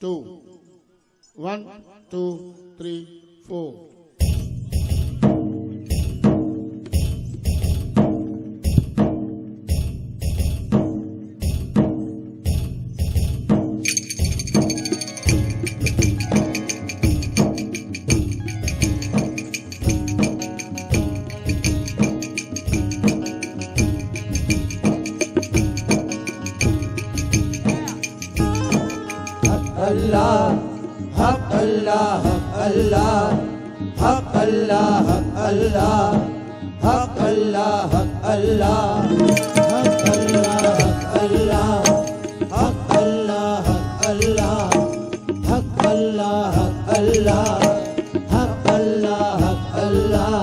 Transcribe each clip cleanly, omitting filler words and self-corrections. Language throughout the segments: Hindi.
2 1 2 3 4 अल्लाह हक अल्लाह हक अल्लाह हक अल्लाह हक अल्लाह हक अल्लाह हक अल्लाह हक अल्लाह हक अल्लाह हक अल्लाह हक अल्लाह हक अल्लाह हक अल्लाह हक अल्लाह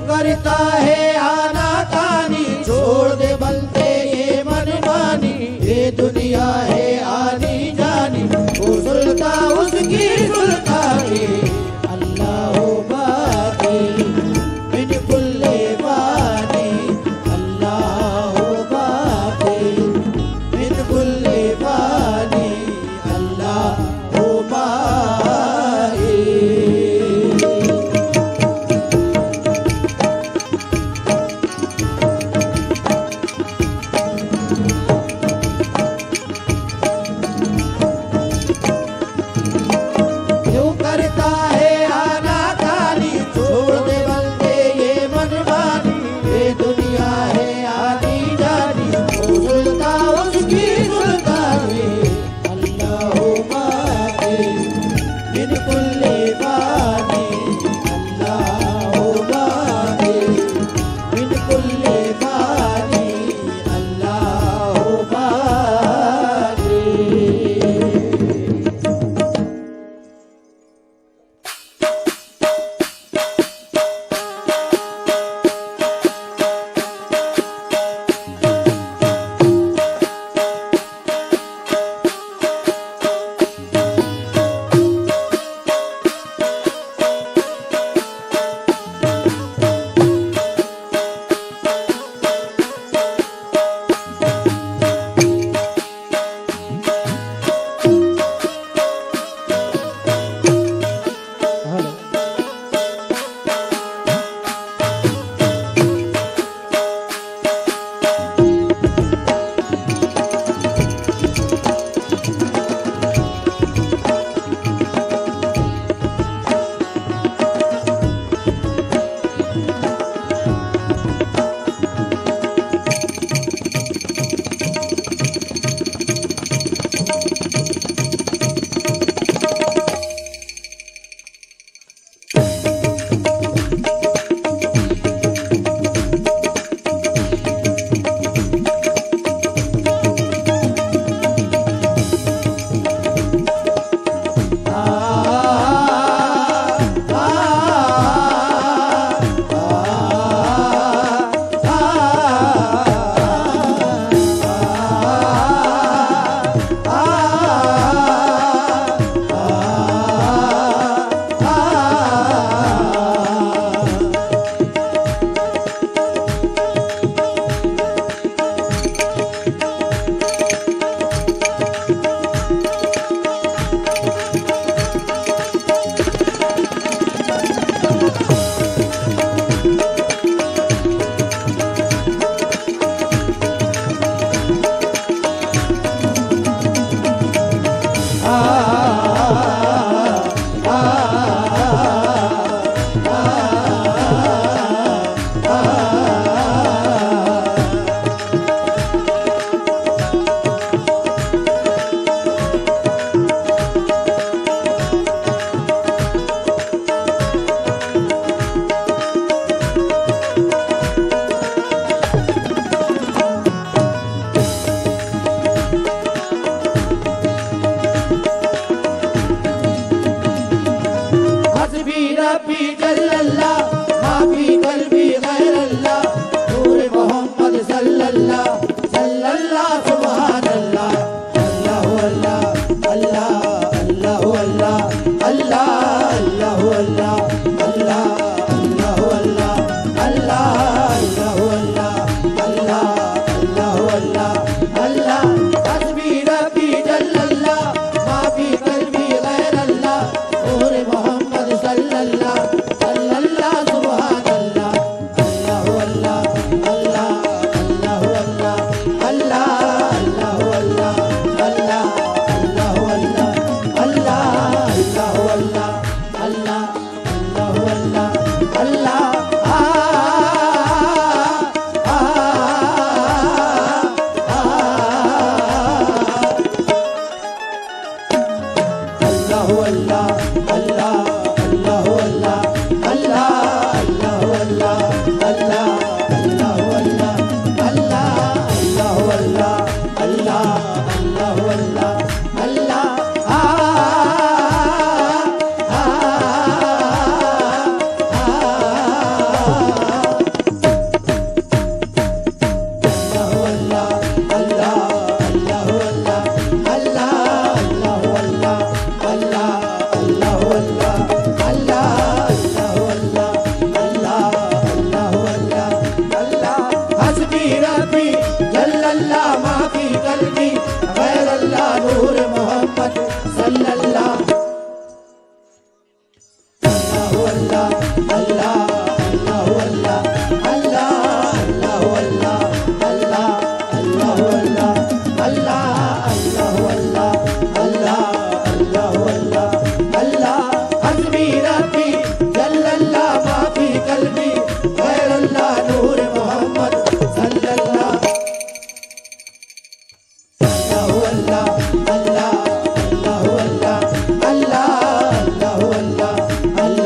करता है आना कानी, छोड़ दे बनते ये मनमानी। ये दुनिया है आनी जानी, वो सुल्ता उसकी सुल्तानी। अल्लाह बाकी मिन कुल्ले बानी, अल्लाह बाकी मिन कुल्ले बानी, अल्लाह बाकी। Allah हस्बी रब्बी जल्लल्लाह माफी कल्बी गैरल्लाह नूर मोहम्मद सल्लल्लाह सल्लल्लाह सुभानल्लाह अल्लाह अल्लाह अल्लाह अल्लाह अल्लाह अल्लाह अल्लाह अल्लाह अल्लाह अल्लाह अल्लाह अल्लाह अल्लाह अल्लाह अल्लाह अल्लाह अल्लाह हस्बी रब्बी जल्लल्लाह माफी कल्बी गैरल्लाह नूर मोहम्मद सल्लल्लाह सल्लल्लाह सुभानल्लाह अल्लाह अल्लाह अल्लाह अल्लाह अल्लाह अल्लाह अल्लाह अल्लाह अल्लाह अल्लाह अल्लाह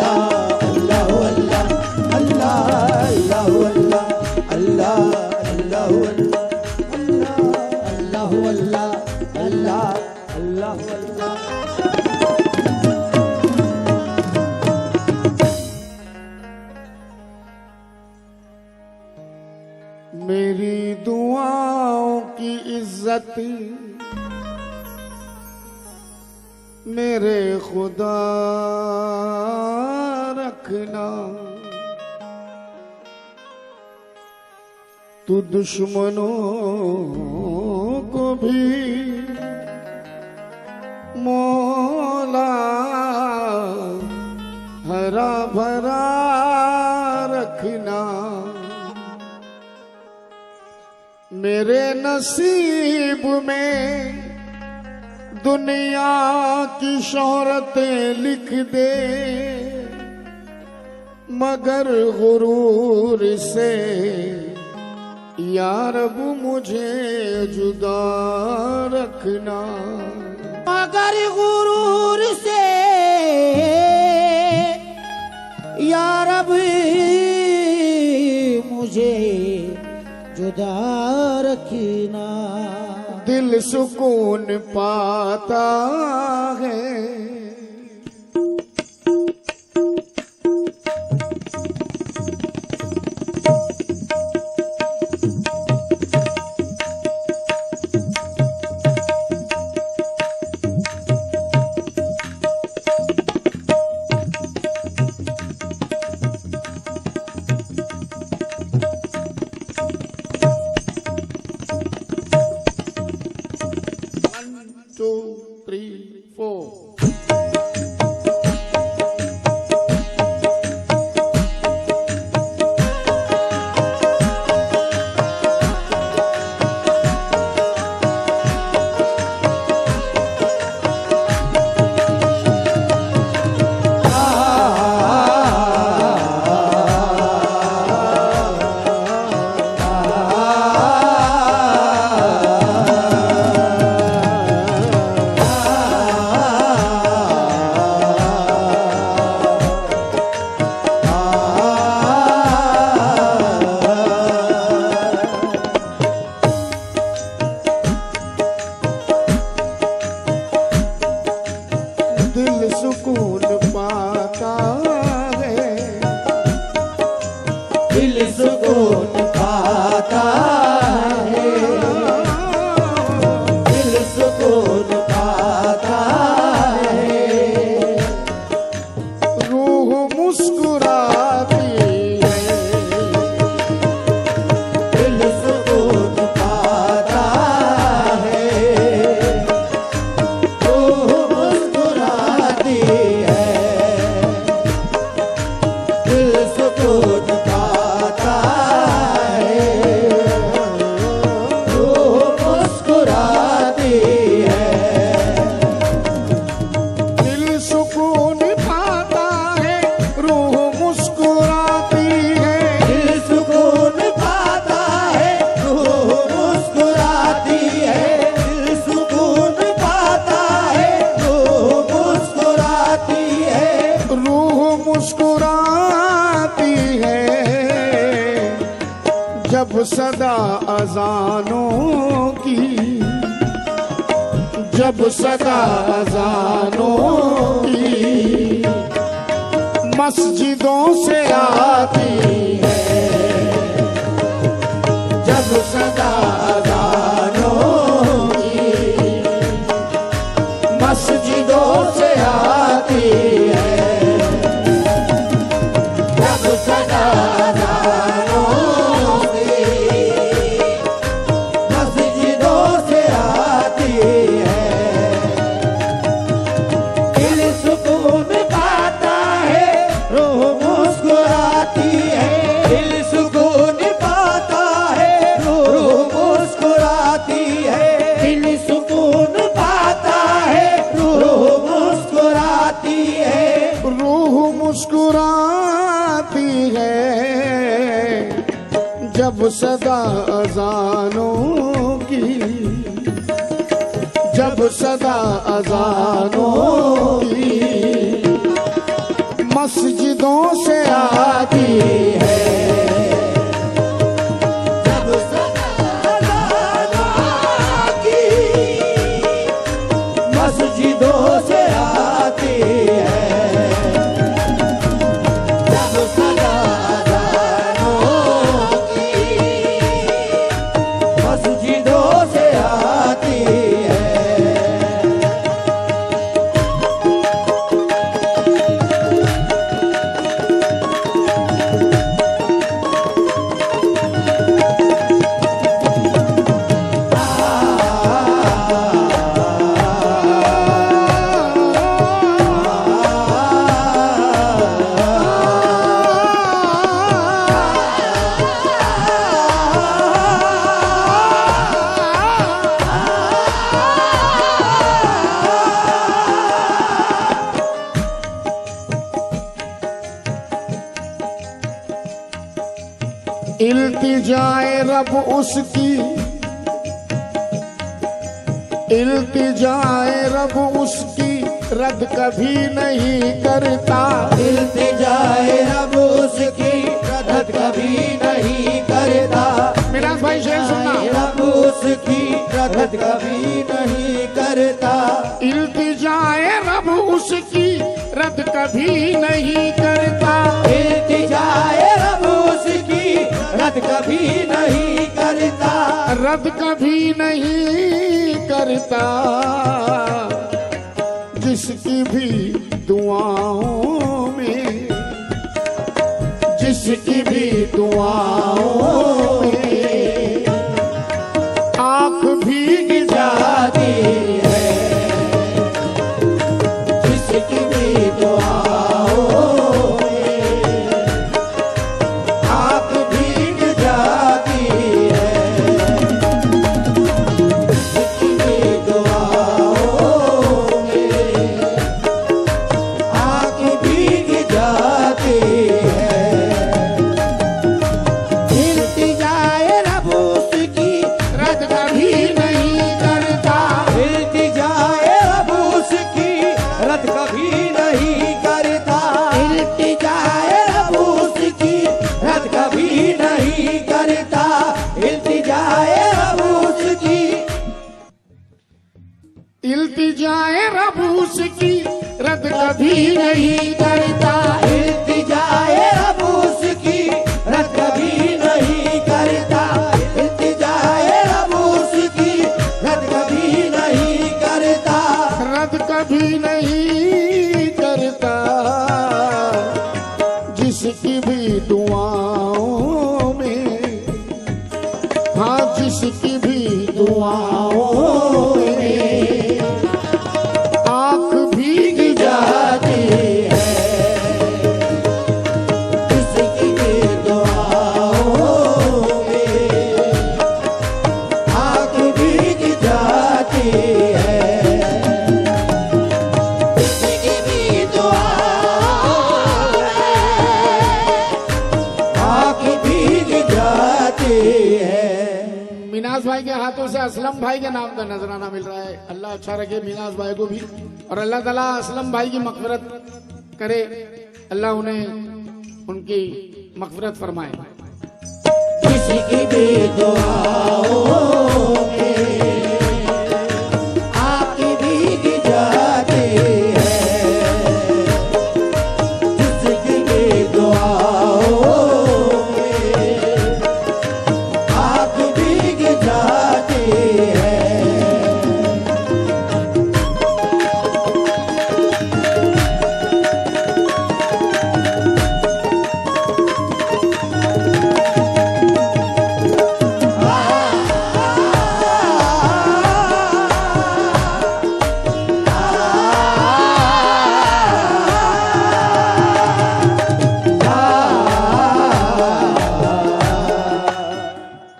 अल्लाह अल्लाह अल्लाह अल्लाह अल्लाह मेरी दुआओं की इज्जत मेरे खुदा रखना, तू दुश्मनों को भी मौला हरा भरा रखना। मेरे नसीब में दुनिया की शोहरतें लिख दे, मगर गुरूर से या रब मुझे जुदा रखना। मगर गुरूर से या रब मुझे जुदा रखना। दिल सुकून पाता है Two, three, four. दिल सुकून पाता है, दिल सुकून पाता है, दिल सुकून पाता है, रूह मुस्कुराती है, दिल सुकून पाता है, रूह मुस्कुराती है, दिल सुकून पाता है, रूह मुस्कुराती है, दिल सुकून पाता है, रूह मुस्कुराती है, दिल सुकून पाता है, रूह मुस्कुराती है, दिल सुकून पाता है, रूह मुस्कुराती है, रूह मुस्कुराती है, जब सदा अजानों की, जब सदा अजानों की मस्जिदों से आती है, जब सदा अज़ानों की मस्जिदों से आती है, जब सदा अज़ानों की मस्जिदों से आती है, दिल सुकून पाता है, रूह मुस्कुराती है, दिल सुकून पाता है, रूह मुस्कुराती है, दिल सुकून पाता है, रूह मुस्कुराती है, रूह मुस्कुराती है, जब सदा अजानों की, जब सदा अजानों की मस्जिदों से आती है, जब सदा अज़ानों की मस्जिदों से आती है, जब सदा अज़ानों की मस्जिदों से आती है, इल्तिजाए रब उसकी, इल्तिजाए रब उसकी रद्द कभी नहीं करता, इल्तिजाए रब उसकी रद्द कभी नहीं करता, मेरा भाई शेर सुनना, रब उसकी रद्द कभी नहीं करता, इल्तिजाए रब उसकी रद्द कभी नहीं करता, इल्तिजाए रब उसकी रद्द कभी नहीं करता, रद्द कभी नहीं करता, जिसकी भी दुआओं में, जिसकी भी दुआओं में आँख भीग जाती है, जिसकी भी दुआओं में आँख भीग जाती है, जिसकी भी दुआओं में आँख भीग जाती है, इल्तिजाए रब उसकी रद्द कभी नहीं करता, इल्तिजाए रब उसकी रद्द कभी नहीं करता, इल्तिजाए रब उसकी रद्द कभी नहीं करता, इल्तिजाए रब उसकी इल्तिजाए रब उसकी कभी नहीं करता। इल्तिजाए रब उसकी रद्द कभी नहीं करता। इल्तिजाए रब उसकी रद्द कभी नहीं करता। रद्द कभी नहीं करता। जिसकी भी दुआओं में, हाँ जिसकी भी दुआओं में आँख भीग जाती है। जिसकी भी दुआओं में आँख भीग जाती है। जिसकी भी दुआओं में आँख भीग जाती है। मीनाज भाई के हाथों से असलम भाई के नाम का नजराना मिल रहा है। अल्लाह अच्छा रखे मीनाज भाई को भी, और अल्लाह ताला असलम भाई की मग़फ़िरत करे। अल्लाह उन्हें उनकी मग़फ़िरत फरमाए। जिसकी भी दुआओं में आँख भीग जाती है। जिसकी भी दुआओं में आँख भीग जाती है।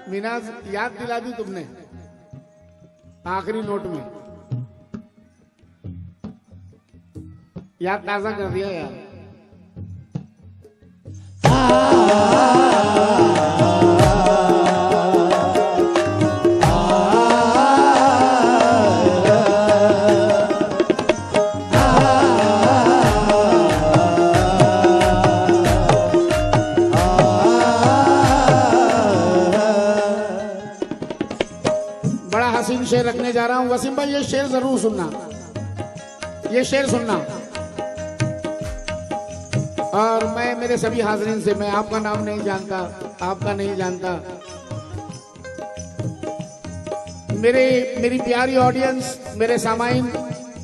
मीनाज याद दिला दी तुमने आखिरी नोट में, याद ताजा कर दिया यार। बड़ा हसीन शेर रखने जा रहा हूं वसीम भाई, ये शेर जरूर सुनना, ये शेर सुनना। और मैं मेरे सभी हाज़रीन से, मैं आपका नाम नहीं जानता, आपका नहीं जानता, मेरी प्यारी ऑडियंस, मेरे सामाइन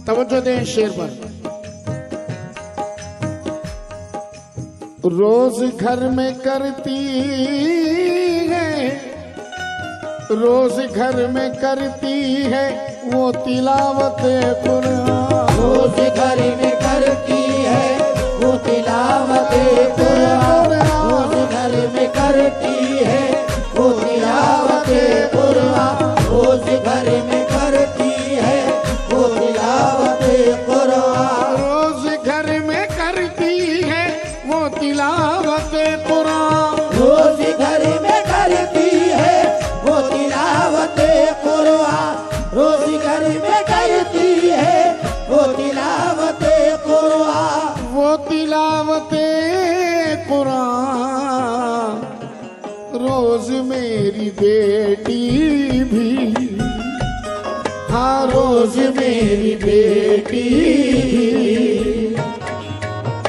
तवज्जो दें शेर पर। रोज घर में करती है, रोज घर में करती है वो तिलावत कुरान। रोज घर में करती है वो तिलावत कुरान। रोज घर में करती है वो तिलावत कुरान। रोज घर में करती है वो तिलावत कुरान। रोज घर में करती है वो तिलावत कुरान। रोज घर में करती है वो तिलावत कुरान। रोज घर में करती है वो तिलावत कुरान। वो तिलावत कुरान रोज मेरी बेटी भी, हाँ रोज मेरी बेटी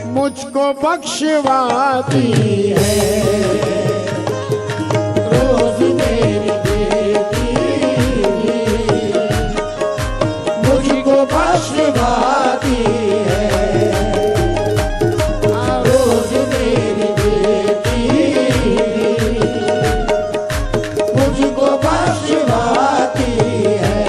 मुझको बख्शवाती है। रोज मेरी बेटी मुझको बख्शवाती है। रोज मेरी बेटी मुझको बख्शवाती है।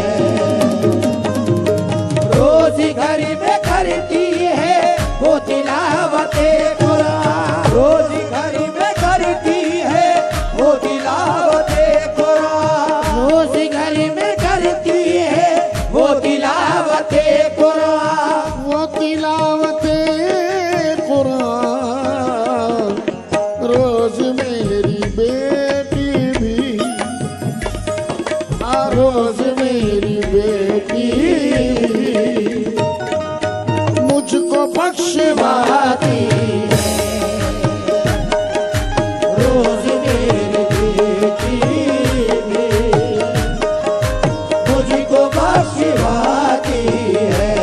रोज घर में करती है वो तिलावत कुरान। रोज घर में करती है वो तिलावत कुरान। रोज घर में करती है वो तिलावत कुरान। वो तिलावत कुरान रोज मेरी बेटी भी, हाँ रोज मेरी बेटी मुझको बख्शवाती है। रोज मेरी बेटी मुझको बख्शवाती है।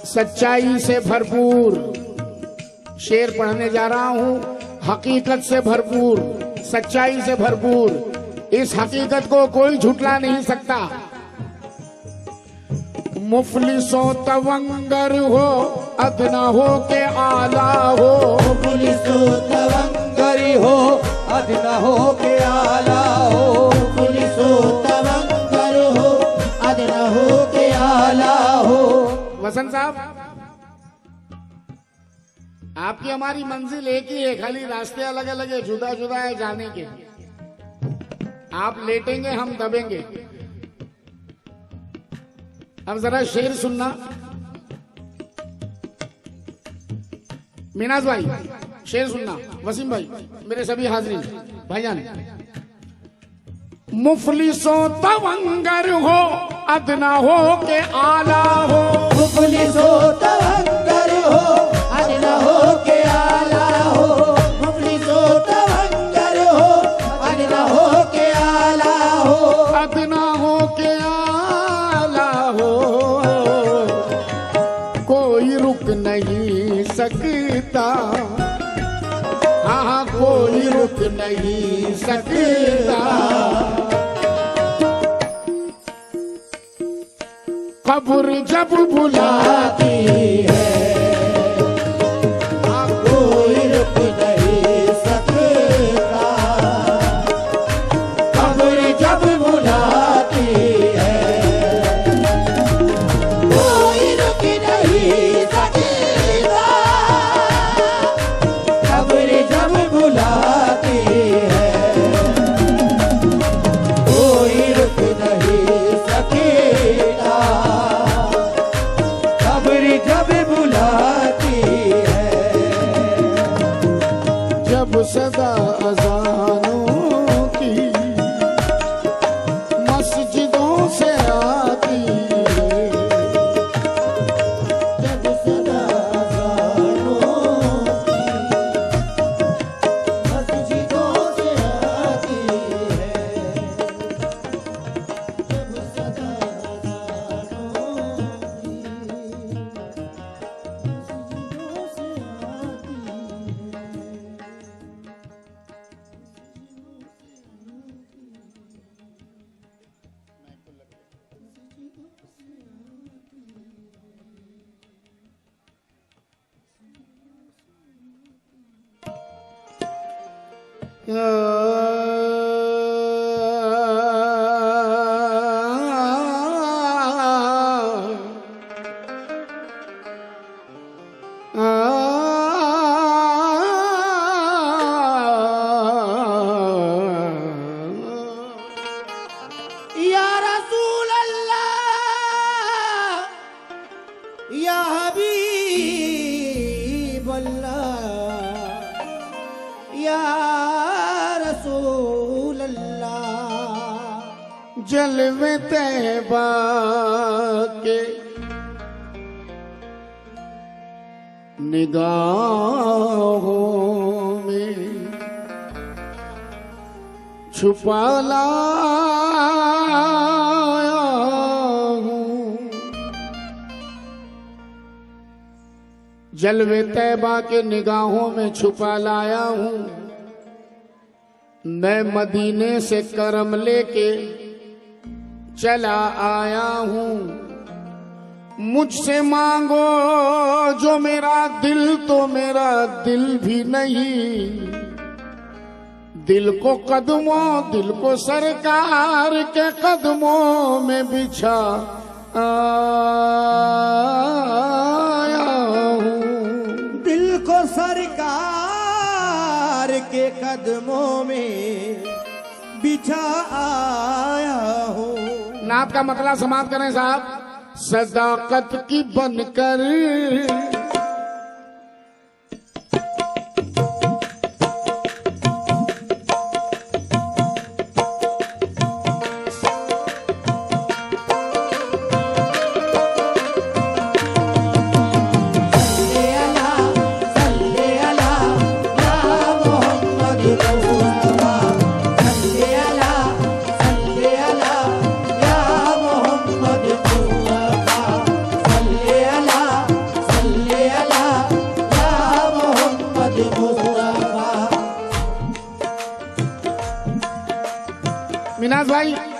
सच्चाई से भरपूर शेर पढ़ने जा रहा हूं। हकीकत से भरपूर, सच्चाई से भरपूर, इस हकीकत को कोई झुटला नहीं सकता। मुफलिसो तवंगर हो, अदना हो के आला हो। मुफलिसो तवंगर हो, अदना हो के आला हो। मुफलिसो तवंगर हो, अदना हो के आला हो। वसंत साहब, आपकी हमारी मंजिल एक ही है, खाली रास्ते अलग अलग है, जुदा जुदा है जाने के। आप लेटेंगे, हम दबेंगे। अब जरा शेर सुनना। मीनाज भाई शेर सुनना, वसीम भाई, मेरे सभी हाजिरीन भाईजान। मुफलिसो तवंगर हो, अदना हो के आला हो। मुफलिसो तवंगर हो, अदना हो के आला हो। मुफलिसो तवंगर हो, अदना हो के आला हो। अदना हो के आला हो, कोई रुक नहीं सकता। हाँ हाँ, कोई रुक नहीं सकता। कब्र जब बुलाती है, कोई रुक नहीं सकता। कब्र जब बुलाती है, कोई रुक नहीं सकता। कब्र जब बुलाती है, कोई रुक नहीं सकता। कब्र जब बुलाती है, जब सदा अजानों की मस्जिदों से आती है। जब सदा अज़ानों की मस्जिदों से आती है। जब सदा अज़ानों की मस्जिदों से आती या रसूल अल्लाह, या हबीब अल्लाह, या रसूल अल्लाह। जलवे तैबा के निगाहों में छुपा लाया हूँ। जलवे तैबा के निगाहों में छुपा लाया हूँ। मैं मदीने से करम लेके चला आया हूँ। मुझसे मांगो जो मेरा दिल, तो मेरा दिल भी नहीं। दिल को कदमों, दिल को सरकार के कदमों में बिछा आया हूँ। दिल को सरकार के कदमों में बिछा आया हूँ। नात का मतला समाप्त करें साहब। सदाकत की बनकर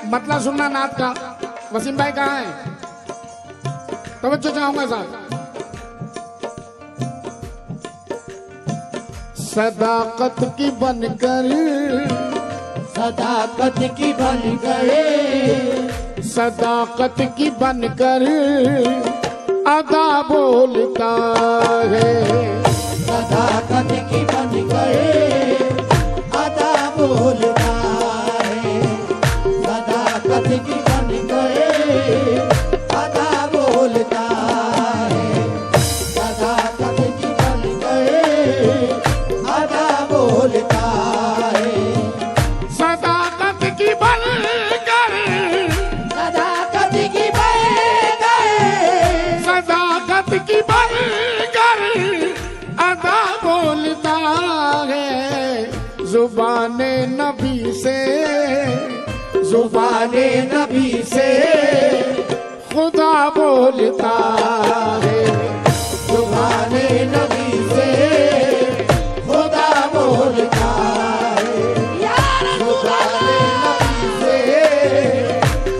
मतलब सुनना नात का। वसीम भाई कहाँ है? तवज्जो चाहूंगा साहब। सदाकत की बनकर, सदाकत की बनकर, सदाकत की बनकर अदा बोलता है। सदाकत की बनकर अदा बोलता है। सदाकत की बनकर अदा बोलता है। सदाकत की बनकर अदा बोलता है। सदाकत की बनकर, सदाकत की बनकर, सदाकत की बनकर अदा बोलता है। जुबाने नबी से, जुबाने नबी से खुदा बोलता है। जुबाने नबी से खुदा बोलता है। जुबाने नबी से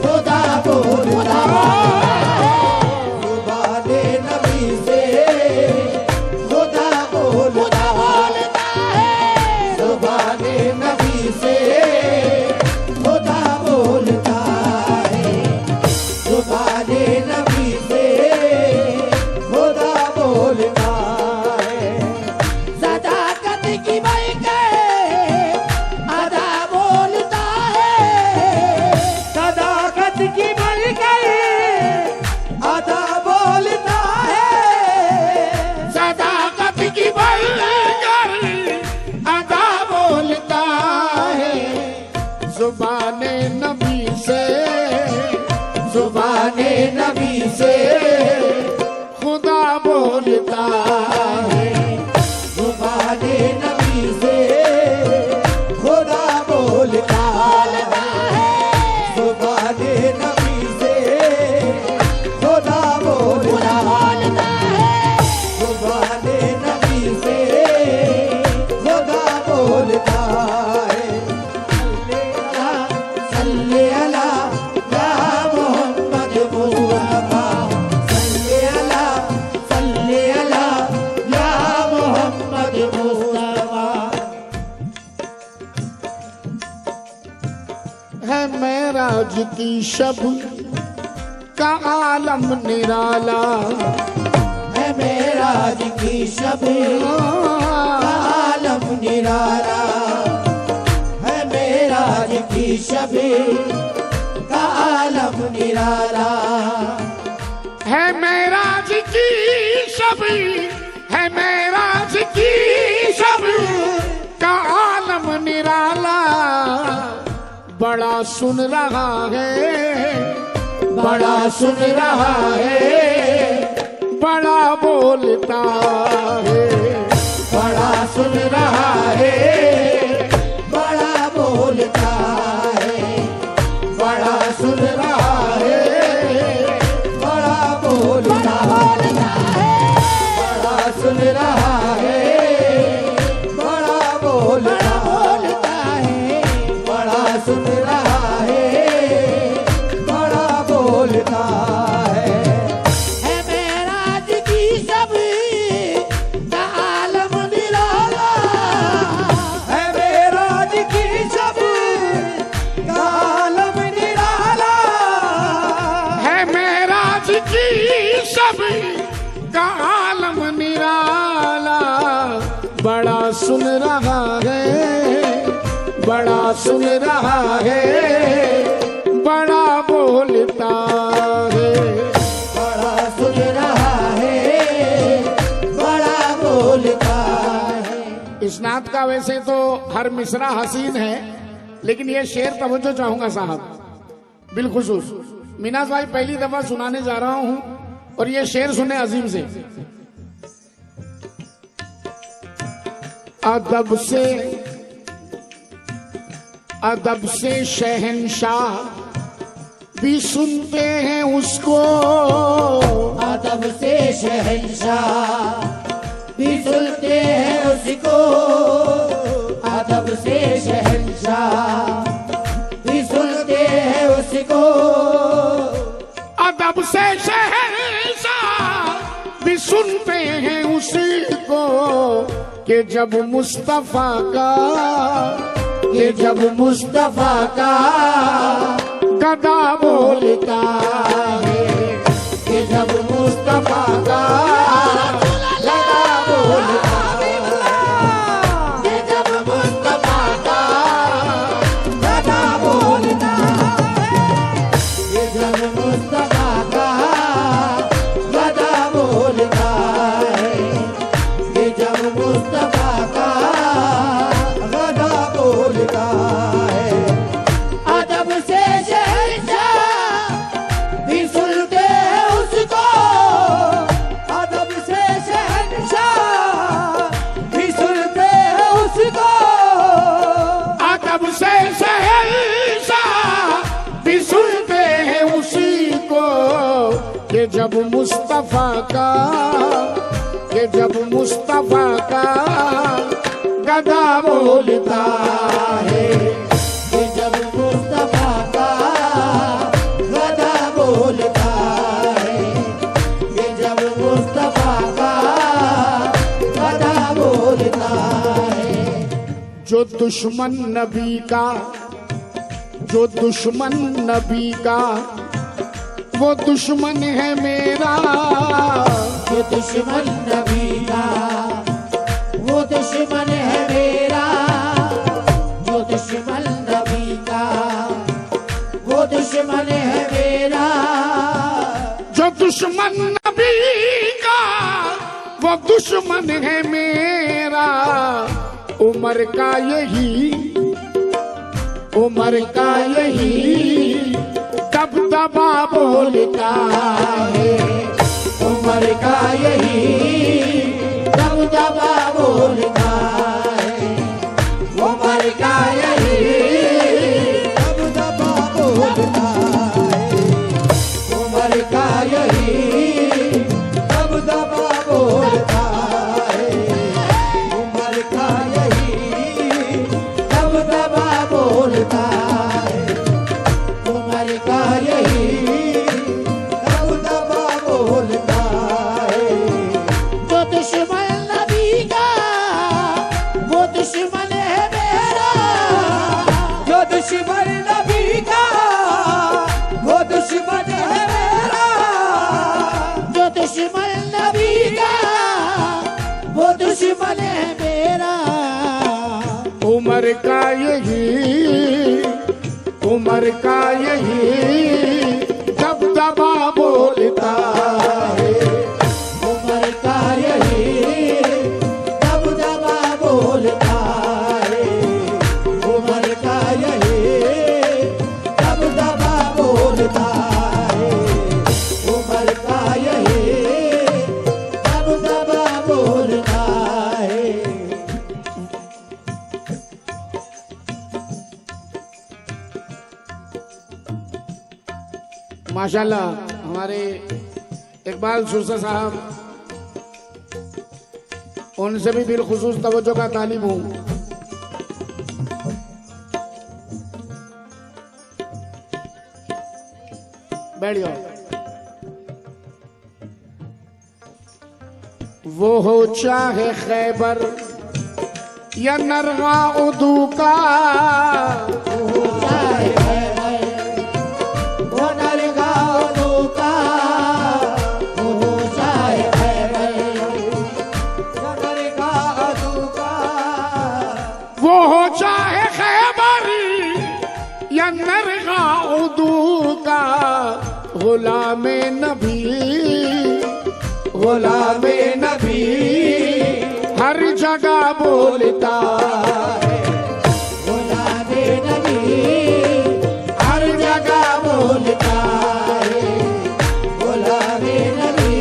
खुदा बोलता है। जुबाने नबी से खुदा बोलता है। जुबाने नबी से खुदा बोलता है। जुबाने नबी से खुदा बोलता है। सदाकत की बनकर अदा बोलता है। सदाकत की बनकर अदा बोलता है। सदाकत की बनकर अदा बोलता है। जुबाने नबी से, जुबाने नबी से खुदा बोलता है। जुबाने नबी से खुदा बोलता है। जुबाने नबी से खुदा बोलता है। जुबाने नबी से खुदा बोलता है। सल्ले अला या मोहम्मद मुस्तफा। सल्ले अला, सल्ले अला या मोहम्मद मुस्तफा। है मेराज की शब का आलम निराला। है मेराज की शब का आलम निराला। है मेराज की शब का आलम निराला। है मेराज की शब, है मेराज की शब का आलम निराला। बड़ा सुन रहा है, बड़ा सुन रहा है। बड़ा बोलता है। बड़ा सुन रहा है। बड़ा बोलता है। बड़ा सुन रहा है। बड़ा बोलता है। बड़ा सुन रहा है। बड़ा बोलता है। बड़ा सुन रहा है। बड़ा बोलता है। है मेराज की शब का आलम निराला। है मेराज की शब का आलम निराला। है मेराज की शब का आलम निराला। बड़ा सुन रहा है, बड़ा सुन रहा है। बड़ा बोलता है। बड़ा सुन रहा है। बड़ा बोलता है। इस नात का वैसे तो हर मिसरा हसीन है, लेकिन ये शेर तवज्जो चाहूंगा साहब बिलखुसूस। मीनाज भाई पहली दफा सुनाने जा रहा हूं और ये शेर सुने अजीम से। अदब से, अदब से शहंशाह भी सुनते हैं उसको। अदब से शहंशाह भी सुनते हैं उसको। अदब से शहंशाह भी सुनते हैं कि जब मुस्तफा का कि जब मुस्तफा का गदा बोलता है, कि जब मुस्तफा का गदा बोलता है, कि जब मुस्तफा का गदा बोलता है, कि जब मुस्तफा का गदा बोलता है, कि जब मुस्तफा का गदा बोलता है। अदब से शहंशाह भी सुनते उसको, अदब से शहंशाह भी सुनते उसको, अदब से शहंशाह भी सुनते हैं उसी को, कि जब मुस्तफा का, कि जब मुस्तफा का गदा बोलता है, कि जब मुस्तफा का गदा बोलता है, कि जब मुस्तफा का गदा बोलता है। जो दुश्मन नबी का, जो दुश्मन नबी का वो दुश्मन है मेरा, जो दुश्मन नबी का वो दुश्मन है मेरा, जो दुश्मन नबी का वो दुश्मन है मेरा, जो दुश्मन नबी का वो दुश्मन है मेरा। उमर का यही, उमर का यही दबदबा बोलता है, उमर का यही दबदबा बोलता है, उमर का यही दबदबा बोलता है, उमर का यही दबदबा बोलता है, उमर का यही दबदबा बोलता है, उमर का यही दबदबा बोलता है। जो दुश्मन नबी का वो दुश्मन है मेरा, जो दुश्मन नबी का वो दुश्मन है मेरा, जो दुश्मन नबी का वो दुश्मन है मेरा। उमर का यही, उमर का यही दबदबा बोलता है, उमर का यही दबदबा बोलता है, उमर का यही दबदबा बोलता है, उमर का यही दबदबा बोलता है। माशाल्लाह हमारे इकबाल सुरसा साहब, उनसे भी बिलखुसूस तवज्जो का तालिब हूँ। बैठ जाओ। वो हो चाहे खैबर या नरगा उदू का, वो नरगाह का, वो चाहे वो हो चाहे खैबर या नरगा उदू का, गुलाम नबी, गुलाम नबी हर जगह बोलता है, गुलाम नबी हर जगह बोलता है, गुलाम नबी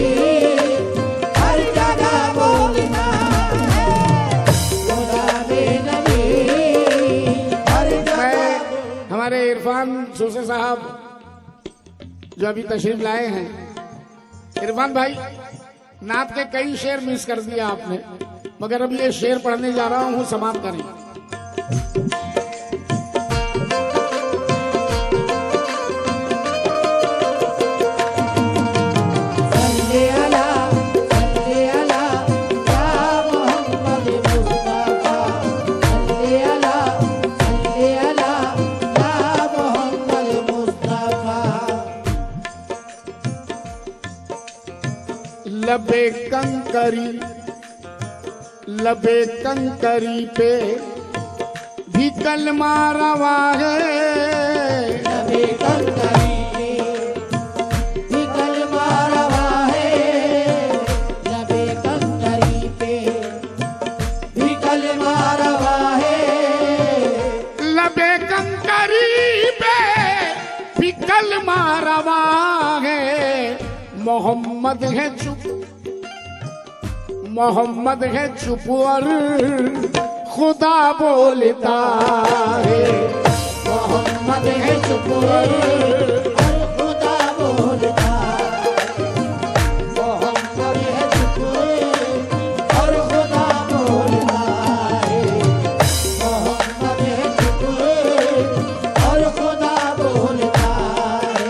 हर जगह बोलता है, गुलाम नबी हर जगह। हमारे इरफान सूसे साहब जो अभी तशरीफ लाए हैं, इरफान भाई नात के कई शेर मिस कर दिया आपने, मगर अब ये शेर पढ़ने जा रहा हूँ, समाप्त करें। सल्ले अला या मोहम्मद लबे कंकरी पे भी कलमा रवा है। लबे कंकरी पे भी कलमा रवा है। लबे कंकरी पे भी कलमा रवा है। लबे कंकरी पे भी कलमा रवा है। मोहम्मद है चुप और खुदा बोलता है। मोहम्मद है चुप और खुदा बोलता है। मोहम्मद है चुप और खुदा बोलता है। मोहम्मद है चुप और खुदा बोलता है।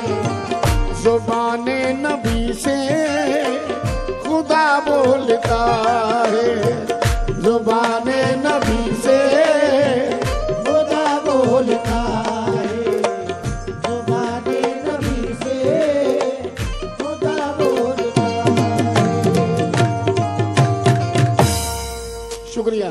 ज़ुबाने नबी से खुदा बोलता है। ज़ुबाने नबी से खुदा बोलता है। ज़ुबाने नबी से खुदा बोलता है। शुक्रिया।